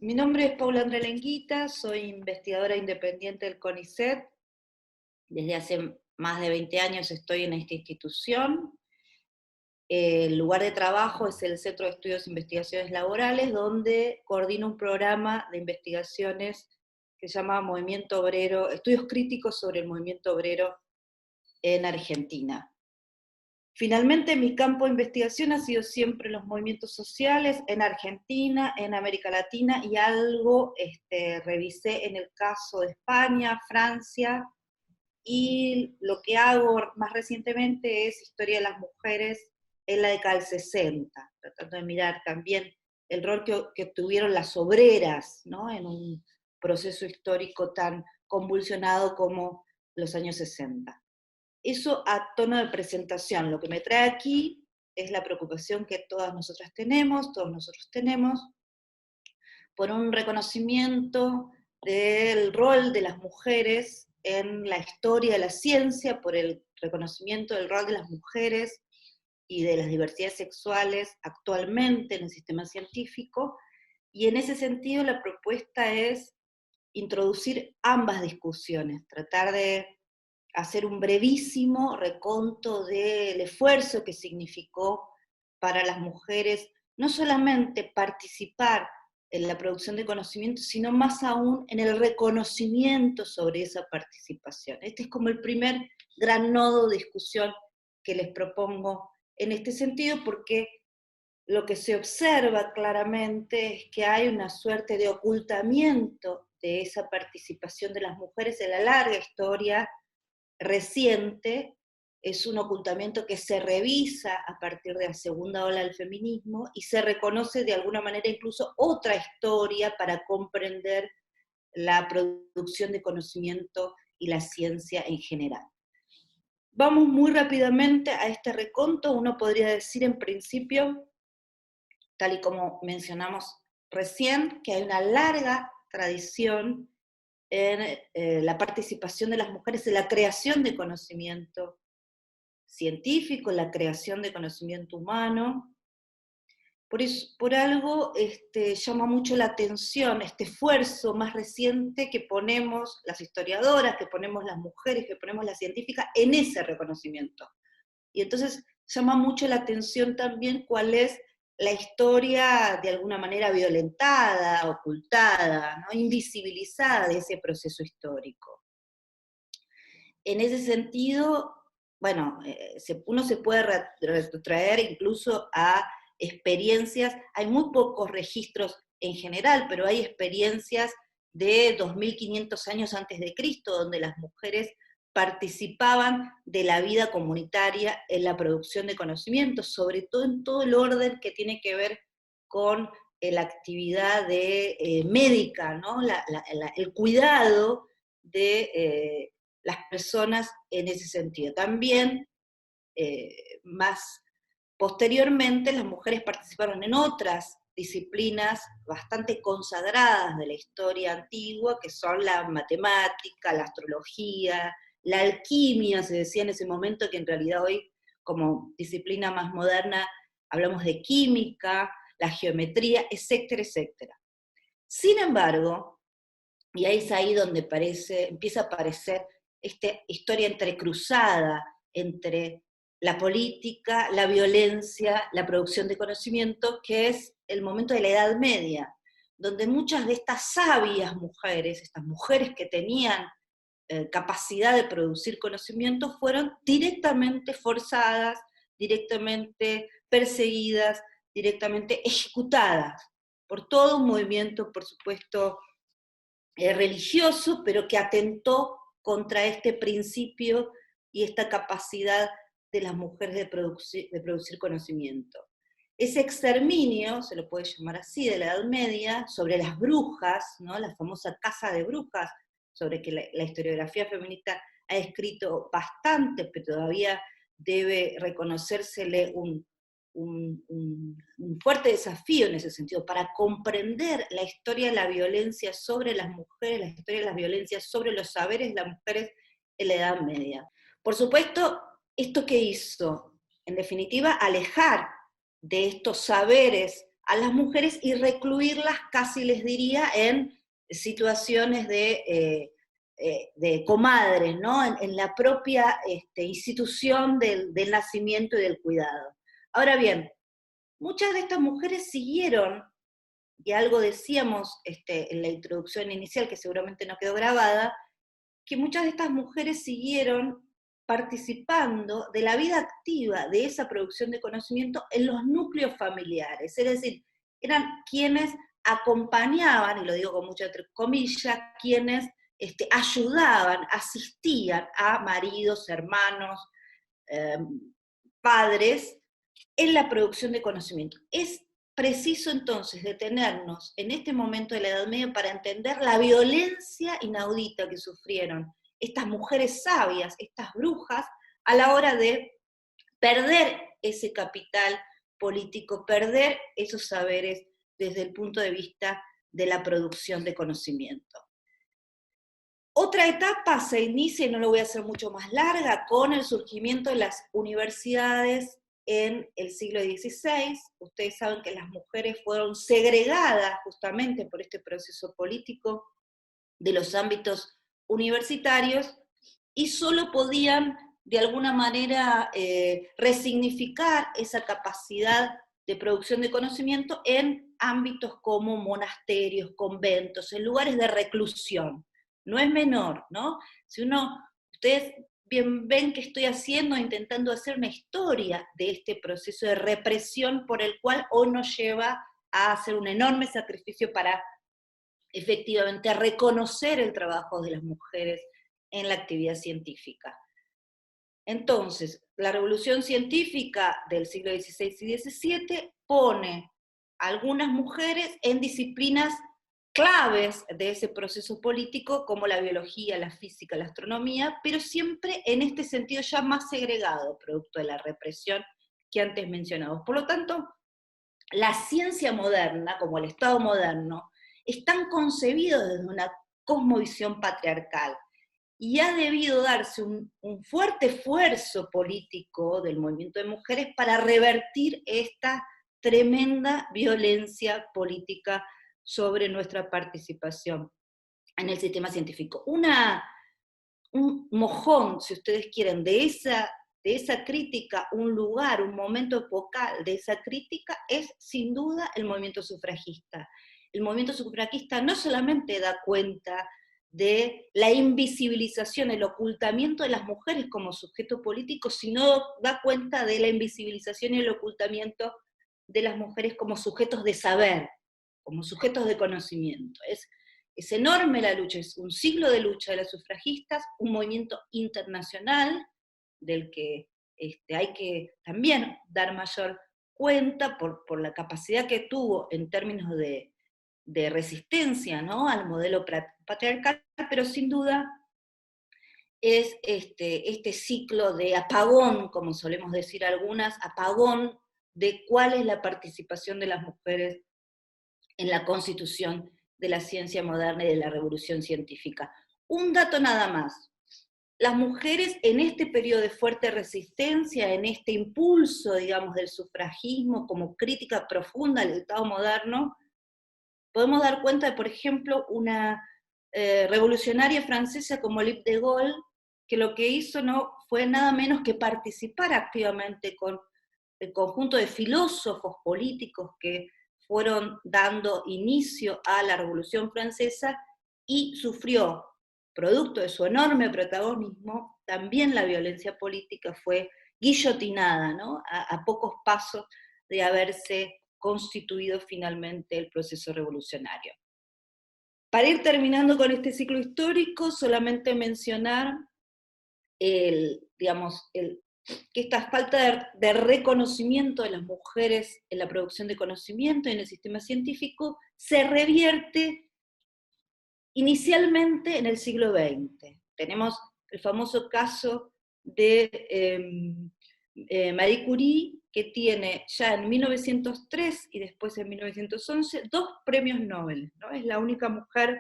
Mi nombre es Paula Andrea Lenguita, soy investigadora independiente del CONICET. Desde hace más de 20 años estoy en esta institución. El lugar de trabajo es el Centro de Estudios e Investigaciones Laborales, donde coordino un programa de investigaciones que se llama Movimiento Obrero, Estudios Críticos sobre el Movimiento Obrero en Argentina. Finalmente, mi campo de investigación ha sido siempre los movimientos sociales en Argentina, en América Latina, y algo revisé en el caso de España, Francia, y lo que hago más recientemente es historia de las mujeres en la década del 60, tratando de mirar también el rol que tuvieron las obreras, ¿no?, en un proceso histórico tan convulsionado como los años 60. Eso a tono de presentación. Lo que me trae aquí es la preocupación que todas nosotras tenemos, todos nosotros tenemos, por un reconocimiento del rol de las mujeres en la historia de la ciencia, por el reconocimiento del rol de las mujeres y de las diversidades sexuales actualmente en el sistema científico, y en ese sentido la propuesta es introducir ambas discusiones, tratar de hacer un brevísimo reconto del esfuerzo que significó para las mujeres no solamente participar en la producción de conocimiento, sino más aún en el reconocimiento sobre esa participación. Este es como el primer gran nodo de discusión que les propongo en este sentido, porque lo que se observa claramente es que hay una suerte de ocultamiento de esa participación de las mujeres en la larga historia reciente. Es un ocultamiento que se revisa a partir de la segunda ola del feminismo y se reconoce de alguna manera incluso otra historia para comprender la producción de conocimiento y la ciencia en general. Vamos muy rápidamente a este reconto. Uno podría decir en principio, tal y como mencionamos recién, que hay una larga tradición en la participación de las mujeres en la creación de conocimiento científico, en la creación de conocimiento humano. Por algo llama mucho la atención este esfuerzo más reciente que ponemos las historiadoras, que ponemos las mujeres, que ponemos las científicas en ese reconocimiento. Y entonces llama mucho la atención también cuál es la historia de alguna manera violentada, ocultada, ¿no?, invisibilizada de ese proceso histórico. En ese sentido, bueno, uno se puede retrotraer incluso a experiencias. Hay muy pocos registros en general, pero hay experiencias de 2500 años antes de Cristo, donde las mujeres participaban de la vida comunitaria en la producción de conocimientos, sobre todo en todo el orden que tiene que ver con la actividad médica, ¿no?, el cuidado de las personas en ese sentido. También, más posteriormente, las mujeres participaron en otras disciplinas bastante consagradas de la historia antigua, que son la matemática, la astrología, la alquimia. Se decía en ese momento, que en realidad hoy, como disciplina más moderna, hablamos de química, la geometría, etcétera, etcétera. Sin embargo, y ahí es ahí donde empieza a aparecer esta historia entrecruzada entre la política, la violencia, la producción de conocimiento, que es el momento de la Edad Media, donde muchas de estas sabias mujeres, estas mujeres que tenían capacidad de producir conocimiento, fueron directamente forzadas, directamente perseguidas, directamente ejecutadas por todo un movimiento, por supuesto, religioso, pero que atentó contra este principio y esta capacidad de las mujeres de producir conocimiento. Ese exterminio, se lo puede llamar así, de la Edad Media, sobre las brujas, ¿no?, la famosa caza de brujas, sobre que la historiografía feminista ha escrito bastante, pero todavía debe reconocérsele un fuerte desafío en ese sentido, para comprender la historia de la violencia sobre las mujeres, la historia de las violencias sobre los saberes de las mujeres en la Edad Media. Por supuesto, ¿esto qué hizo? En definitiva, alejar de estos saberes a las mujeres y recluirlas, casi les diría, en situaciones de comadres, ¿no? En la propia institución del nacimiento y del cuidado. Ahora bien, muchas de estas mujeres siguieron, y algo decíamos en la introducción inicial, que seguramente no quedó grabada, que muchas de estas mujeres siguieron participando de la vida activa de esa producción de conocimiento en los núcleos familiares, es decir, eran quienes acompañaban, y lo digo con muchas entre comillas, quienes ayudaban, asistían a maridos, hermanos, eh, padres, en la producción de conocimiento. Es preciso entonces detenernos en este momento de la Edad Media para entender la violencia inaudita que sufrieron estas mujeres sabias, estas brujas, a la hora de perder ese capital político, perder esos saberes desde el punto de vista de la producción de conocimiento. Otra etapa se inicia, y no lo voy a hacer mucho más larga, con el surgimiento de las universidades en el siglo XVI. Ustedes saben que las mujeres fueron segregadas justamente por este proceso político de los ámbitos universitarios y solo podían de alguna manera resignificar esa capacidad de producción de conocimiento en ámbitos como monasterios, conventos, en lugares de reclusión. No es menor, ¿no? Ustedes bien ven que estoy haciendo, intentando hacer una historia de este proceso de represión por el cual hoy nos lleva a hacer un enorme sacrificio para efectivamente reconocer el trabajo de las mujeres en la actividad científica. Entonces, la revolución científica del siglo XVI y XVII pone a algunas mujeres en disciplinas claves de ese proceso político, como la biología, la física, la astronomía, pero siempre en este sentido ya más segregado, producto de la represión que antes mencionamos. Por lo tanto, la ciencia moderna, como el Estado moderno, están concebidos desde una cosmovisión patriarcal, y ha debido darse un fuerte esfuerzo político del movimiento de mujeres para revertir esta tremenda violencia política sobre nuestra participación en el sistema científico. Un mojón, si ustedes quieren, de esa crítica, un lugar, un momento epocal de esa crítica es sin duda el movimiento sufragista. El movimiento sufragista no solamente da cuenta de la invisibilización, el ocultamiento de las mujeres como sujeto político, sino da cuenta de la invisibilización y el ocultamiento de las mujeres como sujetos de saber, como sujetos de conocimiento. Es enorme la lucha, es un siglo de lucha de las sufragistas, un movimiento internacional del que hay que también dar mayor cuenta por la capacidad que tuvo en términos de resistencia, ¿no?, al modelo patriarcal, pero sin duda es este ciclo de apagón, como solemos decir algunas, apagón de cuál es la participación de las mujeres en la constitución de la ciencia moderna y de la revolución científica. Un dato nada más. Las mujeres en este periodo de fuerte resistencia, en este impulso, digamos, del sufragismo como crítica profunda al Estado moderno, podemos dar cuenta de, por ejemplo, una revolucionaria francesa como Lippe de Gaulle, que lo que hizo no fue nada menos que participar activamente con el conjunto de filósofos políticos que fueron dando inicio a la Revolución Francesa, y sufrió, producto de su enorme protagonismo, también la violencia política. Fue guillotinada, ¿no?, a pocos pasos de haberse constituido finalmente el proceso revolucionario. Para ir terminando con este ciclo histórico, solamente mencionar que esta falta de reconocimiento de las mujeres en la producción de conocimiento y en el sistema científico se revierte inicialmente en el siglo XX. Tenemos el famoso caso de Marie Curie, que tiene ya en 1903 y después en 1911 2 premios Nobel, ¿no? Es la única mujer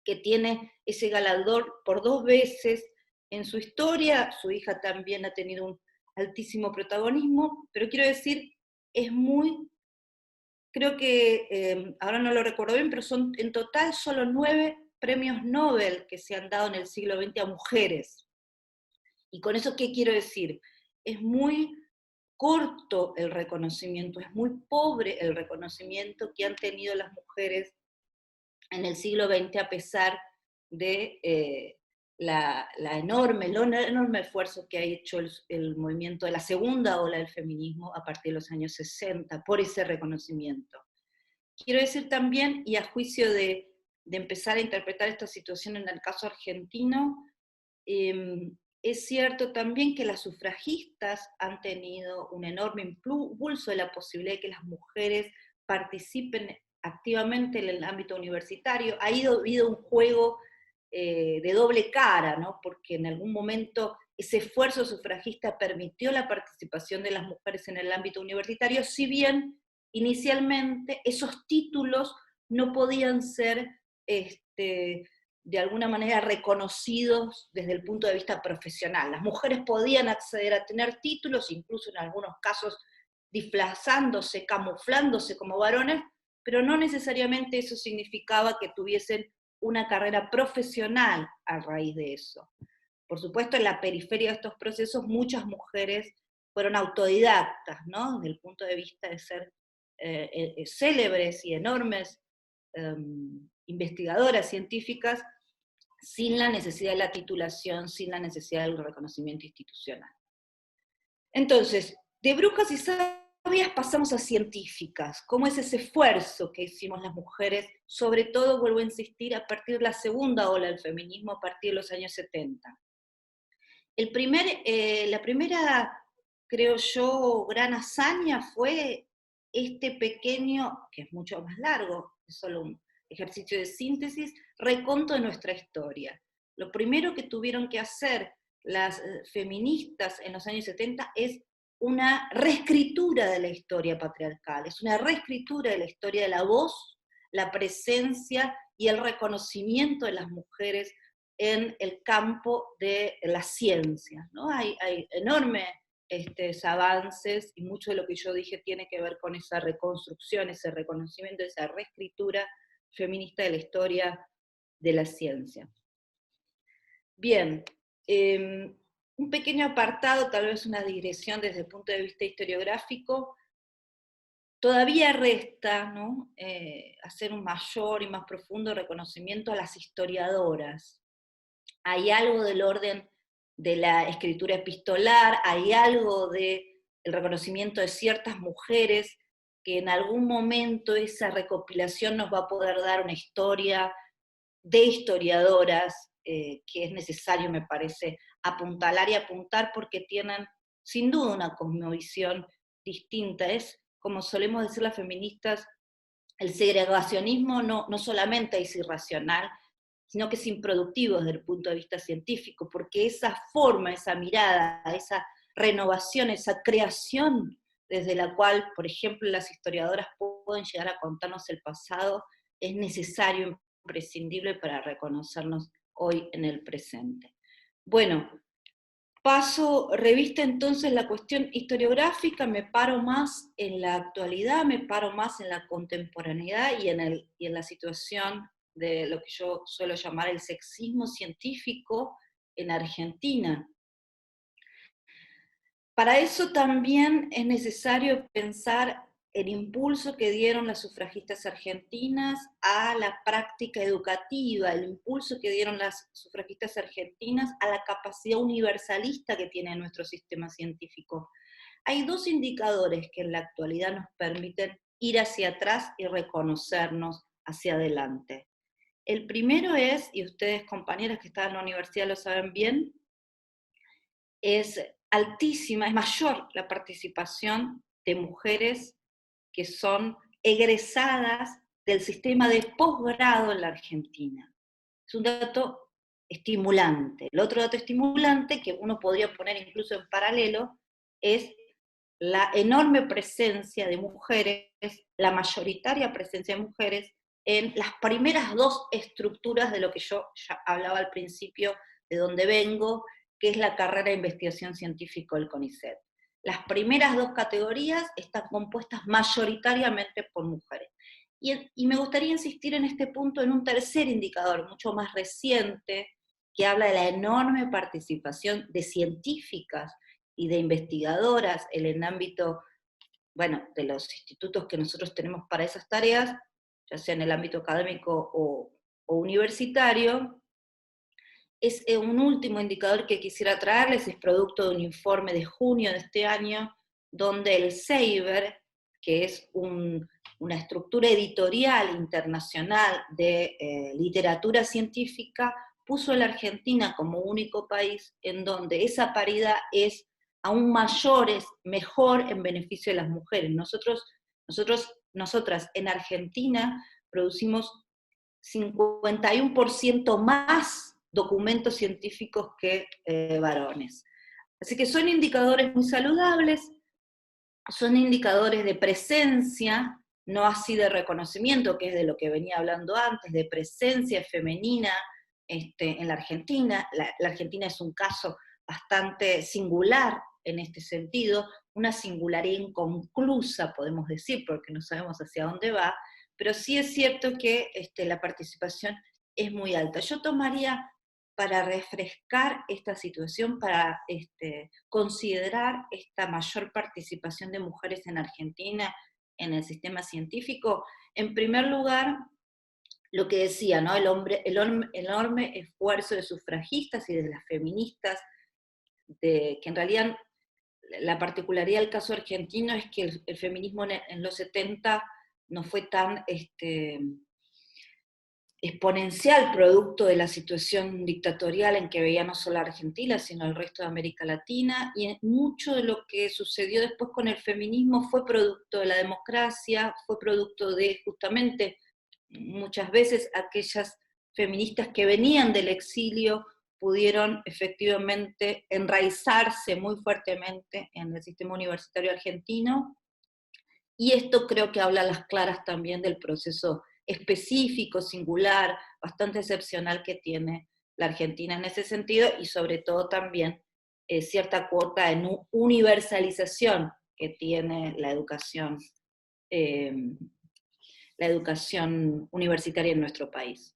que tiene ese galardón por 2 veces en su historia. Su hija también ha tenido un altísimo protagonismo, pero quiero decir, es muy creo que, ahora no lo recuerdo bien, pero son en total solo 9 premios Nobel que se han dado en el siglo XX a mujeres. Y con eso, ¿qué quiero decir? Es muy corto el reconocimiento, es muy pobre el reconocimiento que han tenido las mujeres en el siglo XX a pesar de el enorme esfuerzo que ha hecho el movimiento de la segunda ola del feminismo a partir de los años 60 por ese reconocimiento. Quiero decir también, y a juicio de empezar a interpretar esta situación en el caso argentino, es cierto también que las sufragistas han tenido un enorme impulso de la posibilidad de que las mujeres participen activamente en el ámbito universitario. Ha habido un juego de doble cara, ¿no? Porque en algún momento ese esfuerzo sufragista permitió la participación de las mujeres en el ámbito universitario, si bien inicialmente esos títulos no podían ser de alguna manera reconocidos desde el punto de vista profesional. Las mujeres podían acceder a tener títulos, incluso en algunos casos disfrazándose, camuflándose como varones, pero no necesariamente eso significaba que tuviesen una carrera profesional a raíz de eso. Por supuesto, en la periferia de estos procesos muchas mujeres fueron autodidactas, ¿no? Desde el punto de vista de ser célebres y enormes investigadoras científicas, sin la necesidad de la titulación, sin la necesidad del reconocimiento institucional. Entonces, de brujas y sabias pasamos a científicas. ¿Cómo es ese esfuerzo que hicimos las mujeres? Sobre todo, vuelvo a insistir, a partir de la segunda ola del feminismo, a partir de los años 70. La primera, creo yo, gran hazaña fue este pequeño, que es mucho más largo, es solo un ejercicio de síntesis, reconto de nuestra historia. Lo primero que tuvieron que hacer las feministas en los años 70 es una reescritura de la historia patriarcal, es una reescritura de la historia de la voz, la presencia y el reconocimiento de las mujeres en el campo de la ciencia, ¿no? Hay enormes avances, y mucho de lo que yo dije tiene que ver con esa reconstrucción, ese reconocimiento, esa reescritura feminista de la historia de la ciencia. Bien, un pequeño apartado, tal vez una digresión desde el punto de vista historiográfico. Todavía resta, ¿no? Hacer un mayor y más profundo reconocimiento a las historiadoras. Hay algo del orden de la escritura epistolar, hay algo del reconocimiento de ciertas mujeres, que en algún momento esa recopilación nos va a poder dar una historia de historiadoras, que es necesario, me parece, apuntalar y apuntar, porque tienen sin duda una cosmovisión distinta. Es, como solemos decir las feministas, el segregacionismo no solamente es irracional, sino que es improductivo desde el punto de vista científico, porque esa forma, esa mirada, esa renovación, esa creación desde la cual, por ejemplo, las historiadoras pueden llegar a contarnos el pasado, es necesario, imprescindible para reconocernos hoy en el presente. Bueno, revista entonces la cuestión historiográfica, me paro más en la actualidad, me paro más en la contemporaneidad y en la situación de lo que yo suelo llamar el sexismo científico en Argentina. Para eso también es necesario pensar el impulso que dieron las sufragistas argentinas a la práctica educativa, el impulso que dieron las sufragistas argentinas a la capacidad universalista que tiene nuestro sistema científico. Hay dos indicadores que en la actualidad nos permiten ir hacia atrás y reconocernos hacia adelante. El primero es, y ustedes compañeras que están en la universidad lo saben bien, es altísima, es mayor la participación de mujeres que son egresadas del sistema de posgrado en la Argentina. Es un dato estimulante. El otro dato estimulante, que uno podría poner incluso en paralelo, es la enorme presencia de mujeres, la mayoritaria presencia de mujeres en las primeras dos estructuras de lo que yo ya hablaba al principio, de donde vengo, que es la carrera de investigación científica del CONICET. Las primeras dos categorías están compuestas mayoritariamente por mujeres. Y me gustaría insistir en este punto en un tercer indicador, mucho más reciente, que habla de la enorme participación de científicas y de investigadoras en el ámbito, bueno, de los institutos que nosotros tenemos para esas tareas, ya sea en el ámbito académico o universitario. Es un último indicador que quisiera traerles, es producto de un informe de junio de este año, donde el CEIBER, que es una estructura editorial internacional de literatura científica, puso a la Argentina como único país en donde esa paridad es aún mayor, es mejor en beneficio de las mujeres. Nosotras en Argentina producimos 51% más documentos científicos que varones. Así que son indicadores muy saludables, son indicadores de presencia, no así de reconocimiento, que es de lo que venía hablando antes, de presencia femenina en la Argentina. La Argentina es un caso bastante singular en este sentido, una singularidad inconclusa, podemos decir, porque no sabemos hacia dónde va, pero sí es cierto que la participación es muy alta. Yo tomaría, para refrescar esta situación, para considerar esta mayor participación de mujeres en Argentina en el sistema científico, en primer lugar, lo que decía, ¿no? El enorme esfuerzo de sufragistas y de las feministas, que en realidad la particularidad del caso argentino es que el feminismo en los 70 no fue tan exponencial producto de la situación dictatorial en que veía no solo a Argentina, sino el resto de América Latina, y mucho de lo que sucedió después con el feminismo fue producto de la democracia, fue producto de justamente muchas veces aquellas feministas que venían del exilio pudieron efectivamente enraizarse muy fuertemente en el sistema universitario argentino, y esto creo que habla a las claras también del proceso específico, singular, bastante excepcional que tiene la Argentina en ese sentido, y sobre todo también cierta cuota de universalización que tiene eh, la educación universitaria en nuestro país.